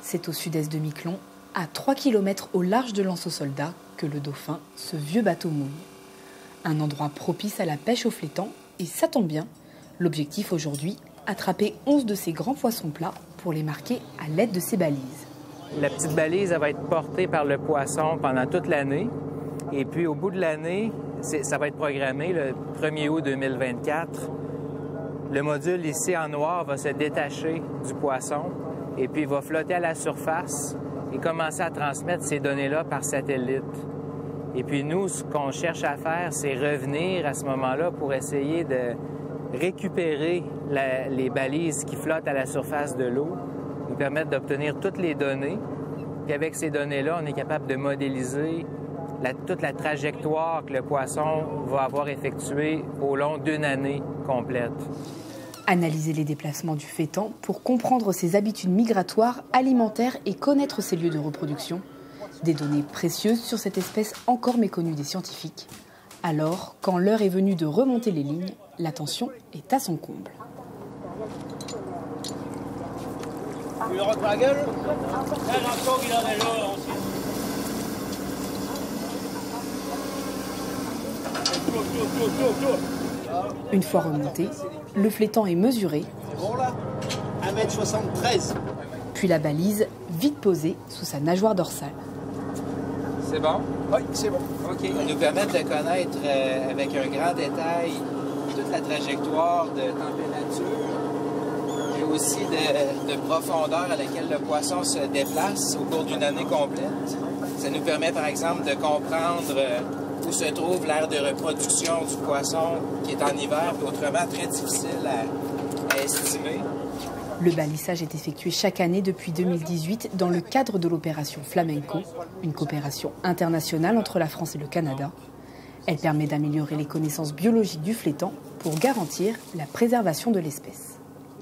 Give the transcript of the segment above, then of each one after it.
C'est au sud-est de Miquelon, à 3 km au large de l'Anse aux Soldats, que le Dauphin, ce vieux bateau, mouille. Un endroit propice à la pêche au flétan, et ça tombe bien. L'objectif aujourd'hui, attraper 11 de ces grands poissons plats pour les marquer à l'aide de ces balises. La petite balise, elle va être portée par le poisson pendant toute l'année. Et puis, au bout de l'année, ça va être programmé le 1er août 2024. Le module ici en noir va se détacher du poisson et puis il va flotter à la surface et commencer à transmettre ces données-là par satellite. Et puis nous, ce qu'on cherche à faire, c'est revenir à ce moment-là pour essayer de récupérer les balises qui flottent à la surface de l'eau, nous permettre d'obtenir toutes les données. Puis avec ces données-là, on est capable de modéliser toute la trajectoire que le poisson va avoir effectuée au long d'une année complète. Analyser les déplacements du flétan pour comprendre ses habitudes migratoires, alimentaires et connaître ses lieux de reproduction. Des données précieuses sur cette espèce encore méconnue des scientifiques. Alors, quand l'heure est venue de remonter les lignes, l'attention est à son comble. Il rentre la gueule. Une fois remonté, le flétan est mesuré. C'est bon là 1,73 m. Puis la balise, vite posée sous sa nageoire dorsale. C'est bon? Oui, c'est bon. OK. Ça va nous permettre de connaître avec un grand détail toute la trajectoire de température et aussi de profondeur à laquelle le poisson se déplace au cours d'une année complète. Ça nous permet, par exemple, de comprendre où se trouve l'aire de reproduction du poisson qui est en hiver, puis autrement très difficile à estimer. Le balissage est effectué chaque année depuis 2018 dans le cadre de l'opération Flamenco, une coopération internationale entre la France et le Canada. Elle permet d'améliorer les connaissances biologiques du flétan pour garantir la préservation de l'espèce.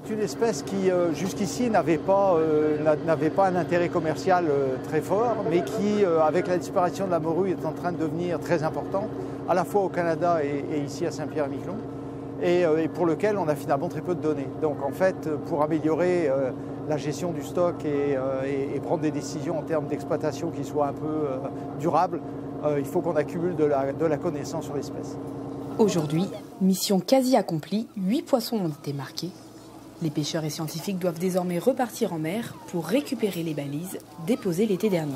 C'est une espèce qui, jusqu'ici, n'avait pas un intérêt commercial très fort, mais qui, avec la disparition de la morue, est en train de devenir très importante, à la fois au Canada et ici à Saint-Pierre-et-Miquelon, et pour lequel on a finalement très peu de données. Donc en fait, pour améliorer la gestion du stock et prendre des décisions en termes d'exploitation qui soient un peu durables, il faut qu'on accumule de la connaissance sur l'espèce. Aujourd'hui, mission quasi accomplie, 8 poissons ont été marqués. Les pêcheurs et scientifiques doivent désormais repartir en mer pour récupérer les balises déposées l'été dernier.